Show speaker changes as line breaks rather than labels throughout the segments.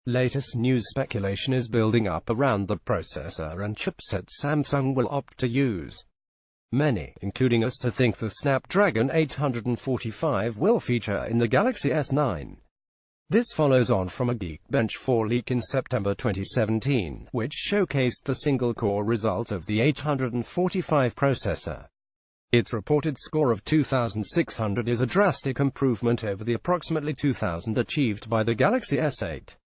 Latest news speculation is building up around the processor and chipset Samsung will opt to use. Many, including us, to think the Snapdragon 845 will feature in the Galaxy S9. This follows on from a Geekbench 4 leak in September 2017, which showcased the single-core result of the 845 processor. Its reported score of 2600 is a drastic improvement over the approximately 2000 achieved by the Galaxy S8.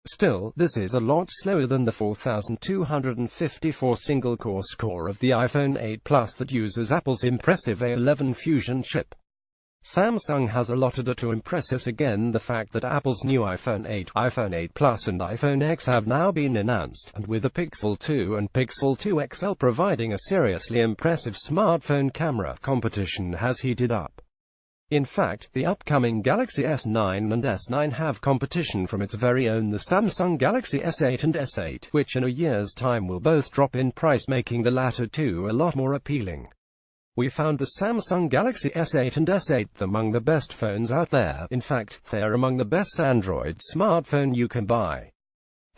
Still, this is a lot slower than the 4254 single-core score of the iPhone 8 Plus that uses Apple's impressive A11 Fusion chip. Samsung has a lot to do to impress us again. The fact that Apple's new iPhone 8, iPhone 8 Plus and iPhone X have now been announced, and with the Pixel 2 and Pixel 2 XL providing a seriously impressive smartphone camera, competition has heated up. In fact, the upcoming Galaxy S9 and S9 have competition from its very own the Samsung Galaxy S8 and S8, which in a year's time will both drop in price, making the latter two a lot more appealing. We found the Samsung Galaxy S8 and S8 among the best phones out there. In fact, they are among the best Android smartphone you can buy.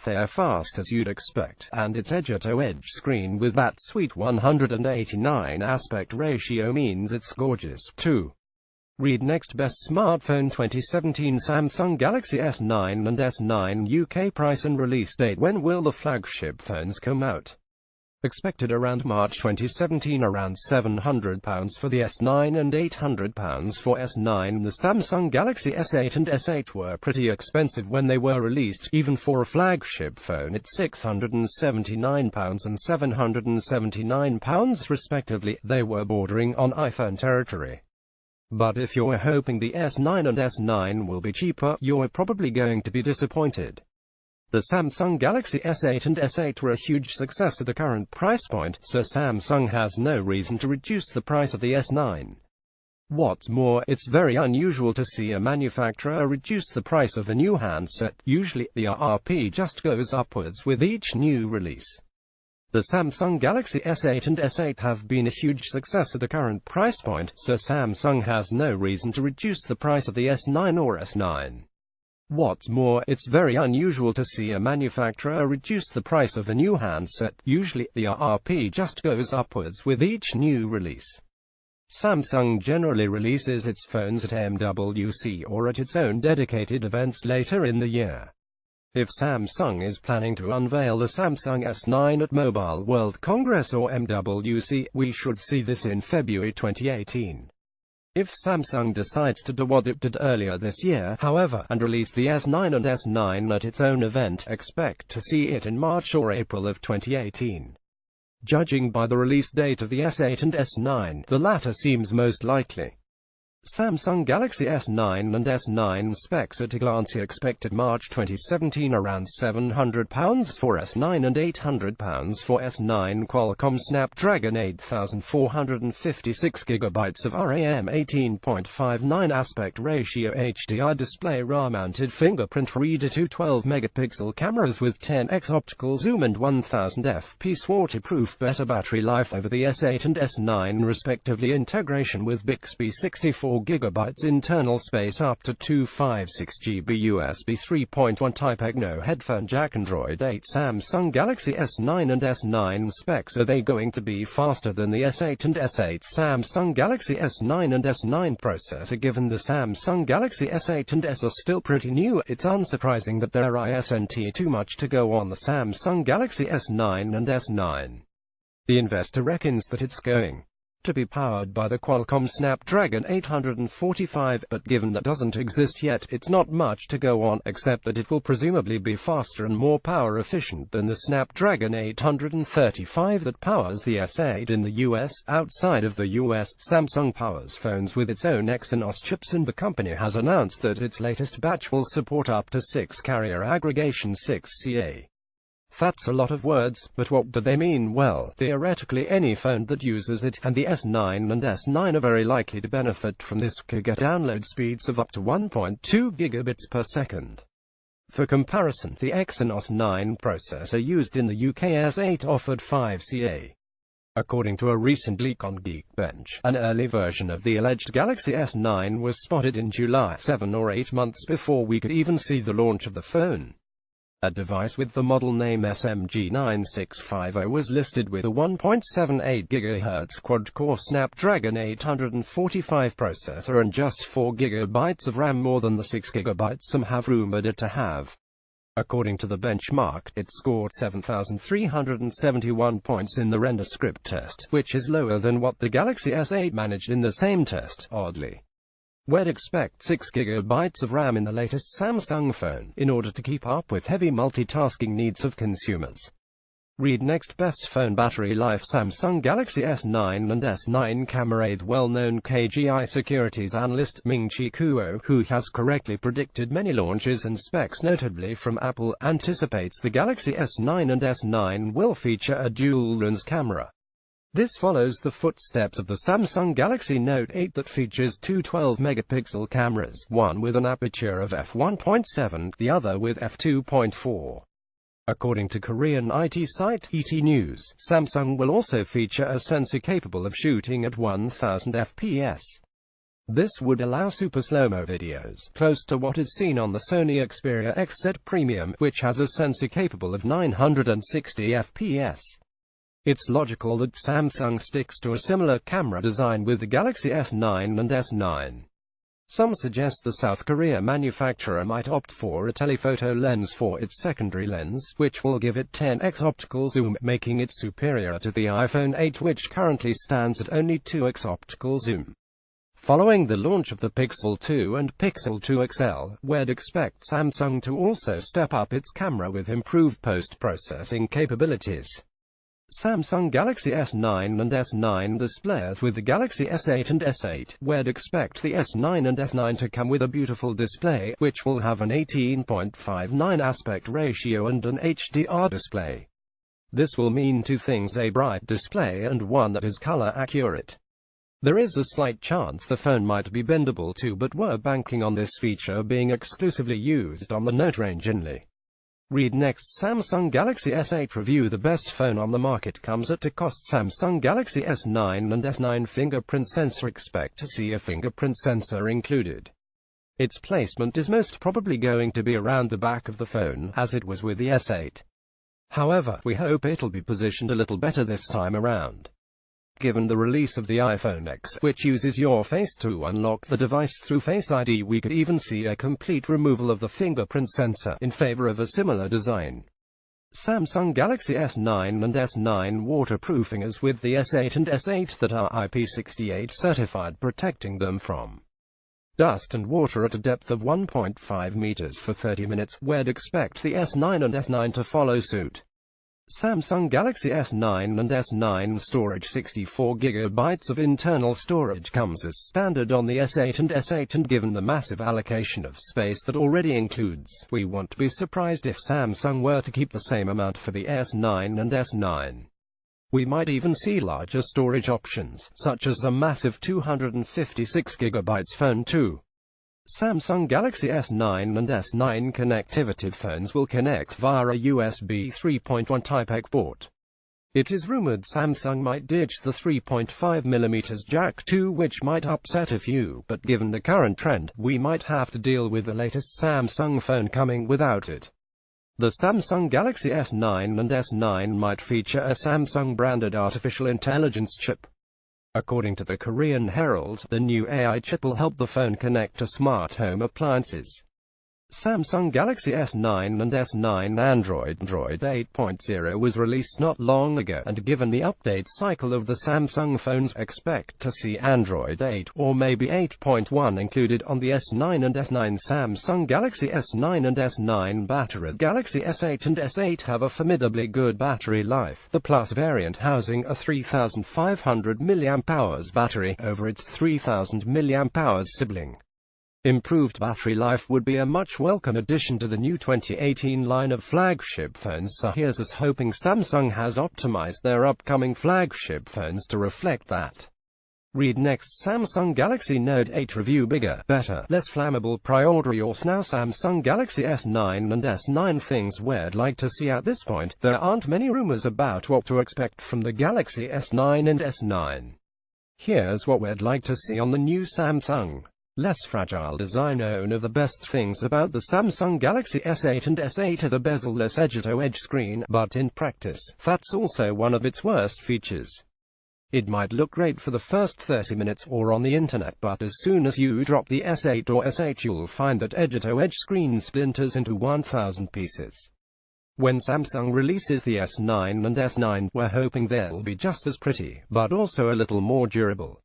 They are fast as you'd expect, and its edge-to-edge screen with that sweet 189 aspect ratio means it's gorgeous, too. Read Next Best Smartphone 2017 Samsung Galaxy S9 and S9 UK price and release date. When will the flagship phones come out? Expected around March 2017, around £700 for the S9 and £800 for S9. The Samsung Galaxy S8 and S8 were pretty expensive when they were released, even for a flagship phone at £679 and £779 respectively. They were bordering on iPhone territory. But if you're hoping the S9 and S9 will be cheaper, you're probably going to be disappointed. The Samsung Galaxy S8 and S8 were a huge success at the current price point, so Samsung has no reason to reduce the price of the S9. What's more, it's very unusual to see a manufacturer reduce the price of a new handset. Usually, the RRP just goes upwards with each new release. The Samsung Galaxy S8 and S8 have been a huge success at the current price point, so Samsung has no reason to reduce the price of the S9 or S9. What's more, it's very unusual to see a manufacturer reduce the price of a new handset. Usually, the RRP just goes upwards with each new release. Samsung generally releases its phones at MWC or at its own dedicated events later in the year. If Samsung is planning to unveil the Samsung S9 at Mobile World Congress or MWC, we should see this in February 2018. If Samsung decides to do what it did earlier this year, however, and release the S9 and S9 at its own event, expect to see it in March or April of 2018. Judging by the release date of the S8 and S9, the latter seems most likely. Samsung Galaxy S9 and S9 specs at a glance: expected March 2017, around £700 for S9 and £800 for S9. Qualcomm Snapdragon 8456GB of RAM, 18.59 aspect ratio HDR display, RAW-mounted fingerprint reader, 212-megapixel cameras with 10x optical zoom and 1000 fps waterproof, better battery life over the S8 and S9 respectively, integration with Bixby, 64GB internal space, up to 256GB USB 3.1 Type-A, no headphone jack, Android 8. Samsung Galaxy S9 and S9 specs: are they going to be faster than the S8 and S8? Samsung Galaxy S9 and S9 processor: given the Samsung Galaxy S8 and S are still pretty new, it's unsurprising that there isn't too much to go on the Samsung Galaxy S9 and S9. The investor reckons that it's going to be powered by the Qualcomm Snapdragon 845, but given that doesn't exist yet, it's not much to go on, except that it will presumably be faster and more power efficient than the Snapdragon 835 that powers the S8 in the US. Outside of the US, Samsung powers phones with its own Exynos chips, and the company has announced that its latest batch will support up to 6 carrier aggregation 6CA. That's a lot of words, but what do they mean? Well, theoretically any phone that uses it, and the S9 and S9 are very likely to benefit from this, could get download speeds of up to 1.2 gigabits per second. For comparison, the Exynos 9 processor used in the UK S8 offered 5CA. According to a recent leak on Geekbench, an early version of the alleged Galaxy S9 was spotted in July, 7 or 8 months before we could even see the launch of the phone. A device with the model name SMG9650 was listed with a 1.78 GHz quad-core Snapdragon 845 processor and just 4 GB of RAM, more than the 6 GB some have rumored it to have. According to the benchmark, it scored 7,371 points in the render script test, which is lower than what the Galaxy S8 managed in the same test, oddly. We'd expect 6 GB of RAM in the latest Samsung phone, in order to keep up with heavy multitasking needs of consumers. Read next. Best phone battery life: Samsung Galaxy S9 and S9 camera. The well-known KGI securities analyst Ming-Chi Kuo, who has correctly predicted many launches and specs notably from Apple, anticipates the Galaxy S9 and S9 will feature a dual-lens camera. This follows the footsteps of the Samsung Galaxy Note 8 that features two 12-megapixel cameras, one with an aperture of f1.7, the other with f2.4. According to Korean IT site ET News, Samsung will also feature a sensor capable of shooting at 1000 fps. This would allow super slow-mo videos, close to what is seen on the Sony Xperia XZ Premium, which has a sensor capable of 960 fps. It's logical that Samsung sticks to a similar camera design with the Galaxy S9 and S9. Some suggest the South Korea manufacturer might opt for a telephoto lens for its secondary lens, which will give it 10x optical zoom, making it superior to the iPhone 8, which currently stands at only 2x optical zoom. Following the launch of the Pixel 2 and Pixel 2 XL, we'd expect Samsung to also step up its camera with improved post-processing capabilities. Samsung Galaxy S9 and S9 displays: with the Galaxy S8 and S8, we'd expect the S9 and S9 to come with a beautiful display, which will have an 18.59 aspect ratio and an HDR display. This will mean two things: a bright display and one that is color accurate. There is a slight chance the phone might be bendable too, but we're banking on this feature being exclusively used on the Note range only. Read next. Samsung Galaxy S8 review: the best phone on the market comes at a cost. Samsung Galaxy S9 and S9 fingerprint sensor: expect to see a fingerprint sensor included. Its placement is most probably going to be around the back of the phone, as it was with the S8. However, we hope it'll be positioned a little better this time around. Given the release of the iPhone X, which uses your face to unlock the device through Face ID, we could even see a complete removal of the fingerprint sensor, in favor of a similar design. Samsung Galaxy S9 and S9 waterproofing: as with the S8 and S8 that are IP68 certified, protecting them from dust and water at a depth of 1.5 meters for 30 minutes. We'd expect the S9 and S9 to follow suit. Samsung Galaxy S9 and S9 storage: 64 GB of internal storage comes as standard on the S8 and S8, and given the massive allocation of space that already includes, we won't be surprised if Samsung were to keep the same amount for the S9 and S9. We might even see larger storage options, such as a massive 256 GB phone too. Samsung Galaxy S9 and S9 connectivity: phones will connect via a USB 3.1 Type-A port. It is rumored Samsung might ditch the 3.5mm jack too, which might upset a few, but given the current trend, we might have to deal with the latest Samsung phone coming without it. The Samsung Galaxy S9 and S9 might feature a Samsung-branded artificial intelligence chip. According to the Korean Herald, the new AI chip will help the phone connect to smart home appliances. Samsung Galaxy S9 and S9 Android 8.0 was released not long ago, and given the update cycle of the Samsung phones, expect to see Android 8 or maybe 8.1 included on the S9 and S9. Samsung Galaxy S9 and S9 battery: Galaxy S8 and S8 have a formidably good battery life, the Plus variant housing a 3500 mAh battery over its 3000 mAh sibling. Improved battery life would be a much welcome addition to the new 2018 line of flagship phones, so here's us hoping Samsung has optimized their upcoming flagship phones to reflect that. Read next. Samsung Galaxy Note 8 review: bigger, better, less flammable. Pre-order yours now. Samsung Galaxy S9 and S9 things we'd like to see at this point. There aren't many rumors about what to expect from the Galaxy S9 and S9. Here's what we'd like to see on the new Samsung less fragile design. One of the best things about the Samsung Galaxy S8 and S8 are the bezel-less edge-to-edge screen, but in practice, that's also one of its worst features. It might look great for the first 30 minutes or on the internet, but as soon as you drop the S8 or S8 you'll find that edge-to-edge screen splinters into 1,000 pieces. When Samsung releases the S9 and S9, we're hoping they'll be just as pretty, but also a little more durable.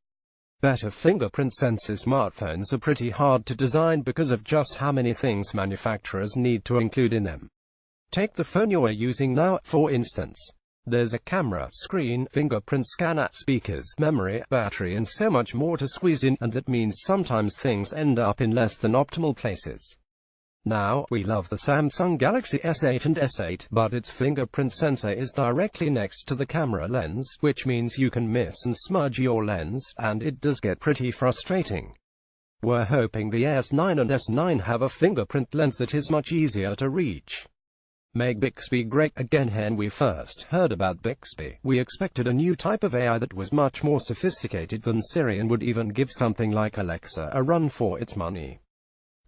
Better fingerprint sensor smartphones are pretty hard to design because of just how many things manufacturers need to include in them. Take the phone you're using now, for instance. There's a camera, screen, fingerprint scanner, speakers, memory, battery and so much more to squeeze in, and that means sometimes things end up in less than optimal places. Now, we love the Samsung Galaxy S8 and S8, but its fingerprint sensor is directly next to the camera lens, which means you can miss and smudge your lens, and it does get pretty frustrating. We're hoping the S9 and S9 have a fingerprint lens that is much easier to reach. Make Bixby great again. When we first heard about Bixby, we expected a new type of AI that was much more sophisticated than Siri and would even give something like Alexa a run for its money.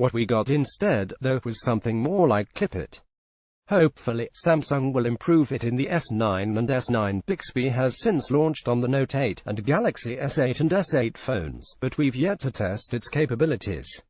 What we got instead, though, was something more like Clip It. Hopefully, Samsung will improve it in the S9 and S9. Bixby has since launched on the Note 8 and Galaxy S8 and S8 phones, but we've yet to test its capabilities.